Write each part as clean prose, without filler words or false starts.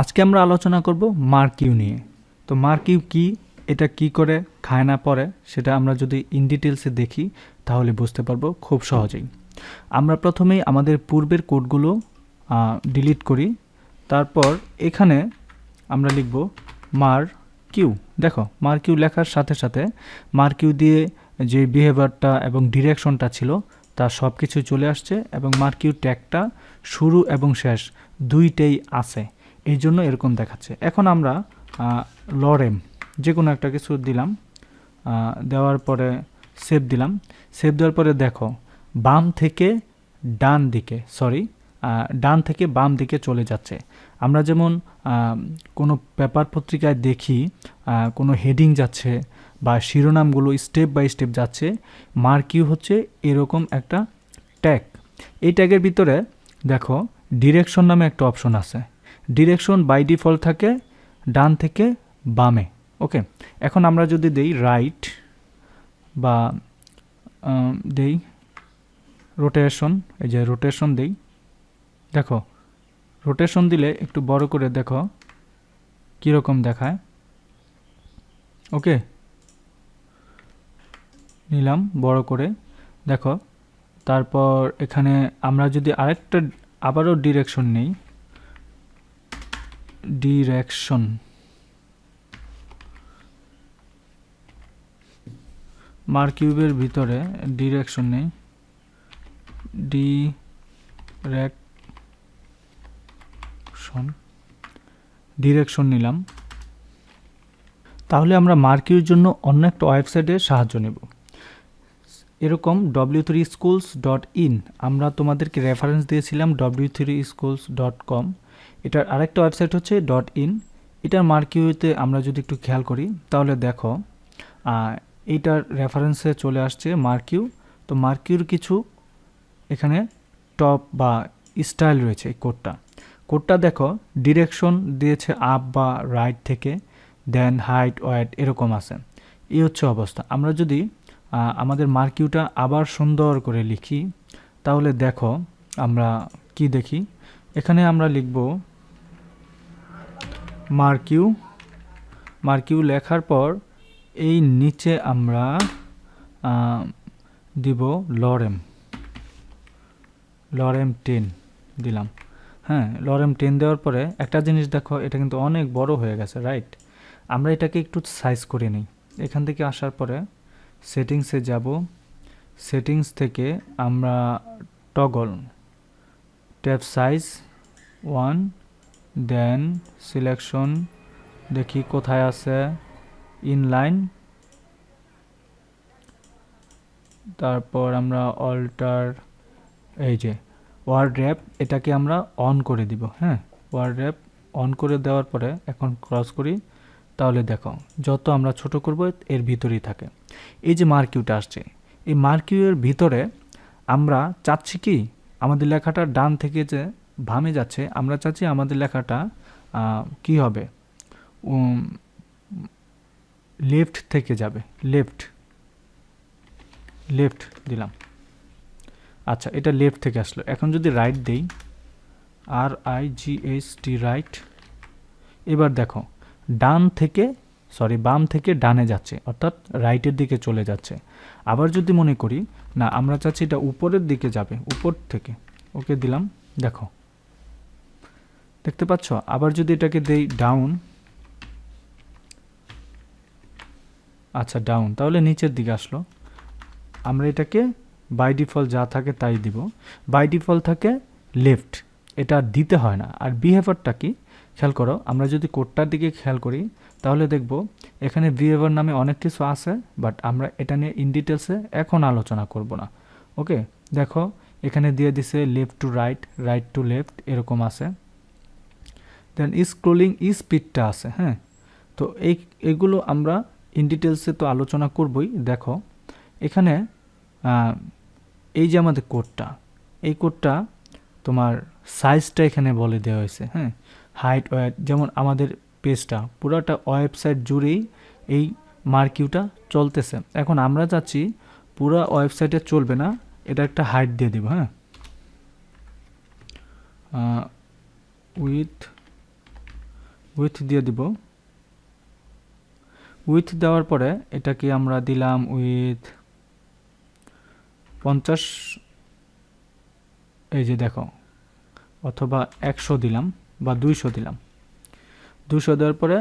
আজকে আমরা আলোচনা করব মার্কিউ নিয়ে। তো মার্কিউ কি, এটা কি করে খায় না পড়ে, সেটা আমরা যদি ইন ডিটেলসে দেখি তাহলে বুঝতে পারবো খুব সহজেই। আমরা প্রথমেই আমাদের পূর্বের কোডগুলো ডিলিট করি। তারপর এখানে আমরা লিখব মার্কিউ। দেখো মার্কিউ লেখার সাথে সাথে মার্কিউ দিয়ে যে বিহেভিয়ারটা এবং ডিরেকশনটা ছিল তার সব কিছু চলে আসছে এবং মার্কিউ ট্যাগটা শুরু এবং শেষ দুইটাই আছে, এই জন্য এরকম দেখাচ্ছে। এখন আমরা লরেম যে কোনো একটা কিছু দিলাম, দেওয়ার পরে সেভ দিলাম। সেভ দেওয়ার পরে দেখো বাম থেকে ডান দিকে, ডান থেকে বাম দিকে চলে যাচ্ছে। আমরা যেমন কোনো পেপার পত্রিকায় দেখি কোনো হেডিং যাচ্ছে বা শিরোনামগুলো স্টেপ বাই স্টেপ যাচ্ছে, মার্কিউ হচ্ছে এরকম একটা ট্যাগ। এই ট্যাগের ভিতরে দেখো ডিরেকশন নামে একটা অপশন আছে। ডিরেকশন বাই ডিফল্ট থাকে ডান থেকে বামে। ওকে, এখন আমরা যদি দেই রাইট বা দেই রোটেশন, এই যে রোটেশন দেই, দেখো রোটেশন দিলে একটু বড় করে দেখো কীরকম দেখায়। ওকে, নিলাম বড় করে, দেখো। তারপর এখানে আমরা যদি আরেকটা আবারও ডিরেকশন নেই, ডিরেকশন মার্কিউবের ভিতরে ডিরেকশন নেই, ডিরেকশন নিলাম। তাহলে আমরা মার্কিউর জন্য অন্য একটা ওয়েবসাইটের সাহায্য নেব। এরকম w3schools.in, আমরা তোমাদেরকে রেফারেন্স দিয়েছিলাম w3schools.com। এটার আরেকটা ওয়েবসাইট হচ্ছে .in। এটার মার্কিউতে আমরা যদি একটু খেয়াল করি তাহলে দেখো এইটার রেফারেন্সে চলে আসছে মার্কিউ। তো মার্কিউর কিছু এখানে টপ বা স্টাইল রয়েছে। এই কোডটা দেখো ডিরেকশন দিয়েছে আপ বা রাইট থেকে, দেন হাইট ওয়েট এরকম আছে। এই হচ্ছে অবস্থা। আমরা যদি আমাদের মার্কিউটা আবার সুন্দর করে লিখি তাহলে দেখো আমরা কি দেখি। এখানে আমরা লিখব মার্কিউ লেখার পর এই নিচে আমরা দিব লরেম 10 দিলাম। হ্যাঁ, লরেম 10 দেওয়ার পরে একটা জিনিস দেখো, এটা কিন্তু অনেক বড় হয়ে গেছে, রাইট? আমরা এটাকে একটু সাইজ করে নিই। এখান থেকে আসার পরে সেটিংসে যাব, সেটিংস থেকে আমরা টগল ট্যাব সাইজ 1, দেন সিলেকশন দেখি কোথায় আছে, ইনলাইন, তারপর আমরা অল্টার, এই যে ওয়ার্ড র্যাপ, এটাকে আমরা অন করে দিব। হ্যাঁ, ওয়ার্ড র্যাপ অন করে দেওয়ার পরে এখন ক্রস করি, তাহলে দেখো যত আমরা ছোট করব এর ভিতরেই থাকে। এই যে মার্কিউটা আসছে, এই মার্কিউয়ের ভিতরে আমরা চাচ্ছি কি আমাদের লেখাটা ডান থেকে যে বামে যাচ্ছে, আমরা চাচ্ছি আমাদের লেখাটা কি হবে, লেফট থেকে যাবে। লেফট দিলাম। আচ্ছা, এটা লেফট থেকে আসলো। এখন যদি রাইট দেই, RIGHT রাইট, এবার দেখো বাম থেকে ডানে যাচ্ছে, অর্থাৎ রাইটের দিকে চলে যাচ্ছে। আবার যদি মনে করি না আমরা চাচ্ছি এটা উপরের দিকে যাবে, উপর থেকে, ওকে দিলাম। দেখো দেখতে পাচ্ছ। আবার যদি এটাকে দেই ডাউন, আচ্ছা ডাউন, তাহলে নিচের দিকে আসলো। আমরা এটাকে বাই ডিফল্ট যা থাকে তাই দিব। বাই ডিফল্ট থাকে লেফট, এটা দিতে হয় না। আর বিহেভিয়ারটা কি খেয়াল করো, আমরা যদি কোডটার দিকে খেয়াল করি তাহলে দেখব এখানে বিহেভিয়ার নামে অনেক কিছু আছে, বাট আমরা এটা নিয়ে ইন ডিটেলসে এখন আলোচনা করব না। ওকে, দেখো এখানে দিয়ে দিছে left to right, right to left এরকম আছে। দেন স্ক্রোলিং স্পিডটা আছে। হ্যাঁ, তো এইগুলো আমরা ইন ডিটেলসে তো আলোচনা করবই। দেখো এখানে এই যে আমাদের কোডটা, এই কোডটা তোমার সাইজটা এখানে বলে দেওয়া হয়েছে। হ্যাঁ, হাইট ওয়েট, যেমন আমাদের পেজটা পুরোটা ওয়েবসাইট জুড়েই এই মার্কিউটা চলতেছে। এখন আমরা চাচ্ছি পুরো ওয়েবসাইটে চলবে না, এটা একটা হাইট দিয়ে দিব। হ্যাঁ, উইথ উইথ দিয়ে দিব। উইথ দেওয়ার পরে এটাকে আমরা দিলাম উইথ 50, এই যে দেখো, অথবা 100 দিলাম বা 200 দিলাম। 200 দেওয়ার পরে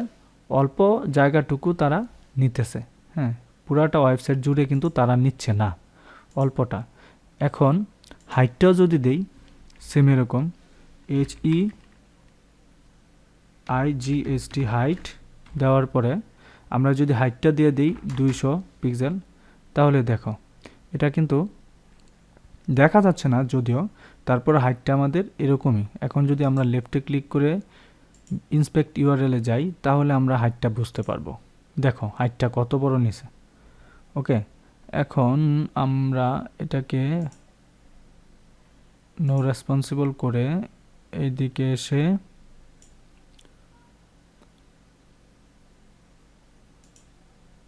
অল্প জায়গাটুকু তারা নিতেছে, হ্যাঁ, পুরাটা ওয়েবসাইট জুড়ে কিন্তু তারা নিচ্ছে না, অল্পটা। এখন হাইটটাও যদি দেই সেম এরকম HEIGHT হাইট দেওয়ার পরে আমরা যদি হাইটটা দিয়ে দিই 200 পিক্সেল, তাহলে দেখো এটা কিন্তু দেখা যাচ্ছে না যদিও, তারপর হাইটটা আমাদের এরকমই। এখন যদি আমরা লেফটে ক্লিক করে ইন্সপেক্ট ইউআরএল এ যাই তাহলে আমরা হাইটটা বুঝতে পারবো। দেখো হাইটটা কত বড় নিছে। ওকে, এখন আমরা এটাকে নো রেসপন্সিবল করে এইদিকে এসে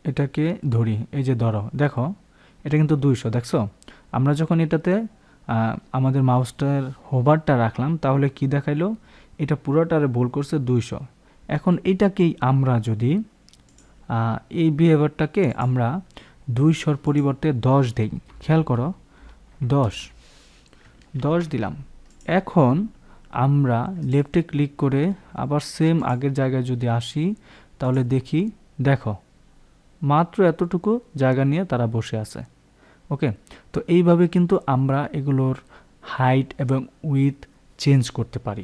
এটাকে ধরি। এই যে ধরো, দেখো এটা কিন্তু 200, দেখছো? আমরা যখন এটাতে আমাদের মাউসটার হোভারটা রাখলাম তাহলে কি দেখাইলো, এটা পুরোটারে ভুল করছে 200। এখন এটাকেই আমরা যদি এই বিহেভিয়ারটাকে আমরা 200-র পরিবর্তে 10 দেই, খেয়াল করো, 10 দিলাম। এখন আমরা লেফটে ক্লিক করে আবার সেম আগের জায়গায় যদি আসি তাহলে দেখি, দেখো মাত্র এতটুকু জায়গা নিয়ে তারা বসে আছে। ওকে, তো এইভাবে কিন্তু আমরা এগুলোর হাইট এবং উইথ চেঞ্জ করতে পারি।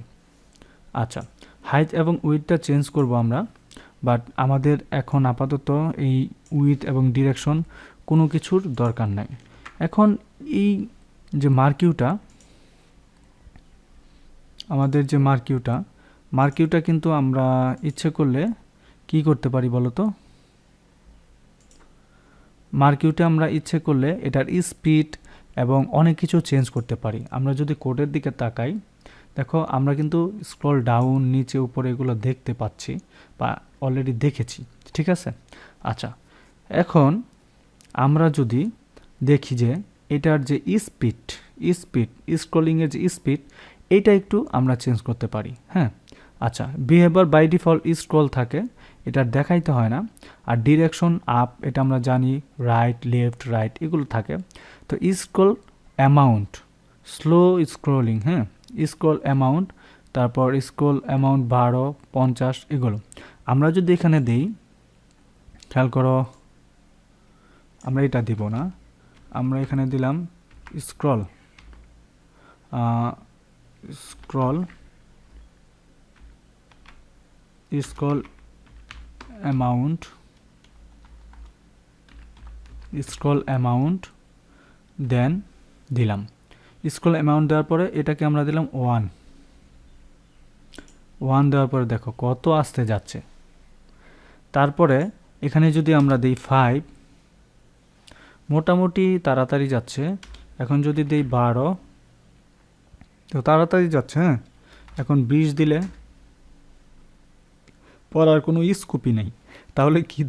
আচ্ছা, হাইট এবং উইথটা চেঞ্জ করব আমরা, বাট আমাদের এখন আপাতত এই উইথ এবং ডিরেকশন কোনো কিছুর দরকার নাই। এখন এই যে মার্কিউটা, আমাদের যে মার্কিউটা কিন্তু আমরা ইচ্ছে করলে কি করতে পারি বলো তো? মার্কিউটা আমরা ইচ্ছে করলে এটার স্পিড এবং অনেক কিছু চেঞ্জ করতে পারি। আমরা যদি কোডের দিকে তাকাই, দেখো আমরা কিন্তু স্ক্রল ডাউন, নিচে, উপরে এগুলো দেখতে পাচ্ছি বা অলরেডি দেখেছি, ঠিক আছে? আচ্ছা, এখন আমরা যদি দেখি যে এটার যে স্পিড স্ক্রলিংয়ের যে স্পিড, এইটা একটু আমরা চেঞ্জ করতে পারি। হ্যাঁ, আচ্ছা, বিহেভিয়ার বাই ডিফল্ট স্ক্রল থাকে, এটা দেখাইতে হয় না। আর ডিরেকশন আপ, এটা আমরা জানি, রাইট, লেফট, রাইট এগুলো থাকে। তো স্ক্রল অ্যামাউন্ট, স্লো স্ক্রলিং, হ্যাঁ, স্ক্রল অ্যামাউন্ট, তারপর স্ক্রল অ্যামাউন্ট 12, 50 এগুলো আমরা যদি এখানে দেই, খেয়াল করো, আমরা এটা দিব না, আমরা এখানে দিলাম স্ক্রল অ্যামাউন্ট দেন দিলাম। স্ক্রল অ্যামাউন্ট দেওয়ার পরে এটাকে আমরা দিলাম 1 দেওয়ার পরে দেখো কত আসতে যাচ্ছে। তারপরে এখানে যদি আমরা দিই 5, মোটামুটি তাড়াতাড়ি যাচ্ছে। এখন যদি দিই 12, তো তাড়াতাড়ি যাচ্ছে। হ্যাঁ, এখন 20 দিলে পড়ার কোনো স্কোপই নেই। তাহলে কি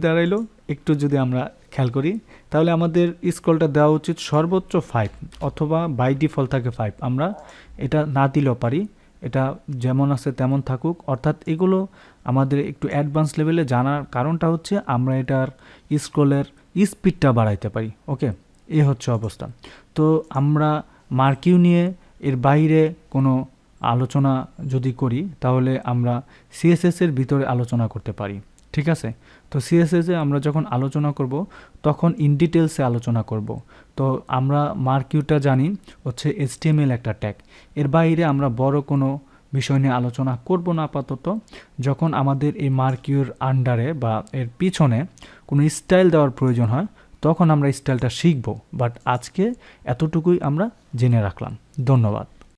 দাঁড়াইলো একটু যদি আমরা খেয়াল করি, তাহলে আমাদের স্ক্রলটা দেওয়া উচিত সর্বোচ্চ 5, অথবা বাই ডিফল্ট থাকে 5। আমরা এটা না দিলেও পারি, এটা যেমন আছে তেমন থাকুক। অর্থাৎ এগুলো আমাদের একটু অ্যাডভান্স লেভেলে জানার কারণটা হচ্ছে আমরা এটার স্ক্রলের স্পিডটা বাড়াইতে পারি। ওকে, এ হচ্ছে অবস্থা। তো আমরা মার্কিউ নিয়ে এর বাইরে কোনো আলোচনা যদি করি তাহলে আমরা সিএসএস-এর ভিতরে আলোচনা করতে পারি, ঠিক আছে? তো সিএসএস-এ আমরা যখন আলোচনা করব তখন ইন ডিটেলসে আলোচনা করব। তো আমরা মার্কিউটা জানি হচ্ছে HTML একটা ট্যাগ, এর বাইরে আমরা বড় কোনো বিষয় নিয়ে আলোচনা করব না আপাতত। যখন আমাদের এই মার্কিউর আন্ডারে বা এর পিছনে কোনো স্টাইল দেওয়ার প্রয়োজন হয় তখন আমরা স্টাইলটা শিখব। বাট আজকে এতটুকুই আমরা জেনে রাখলাম। ধন্যবাদ।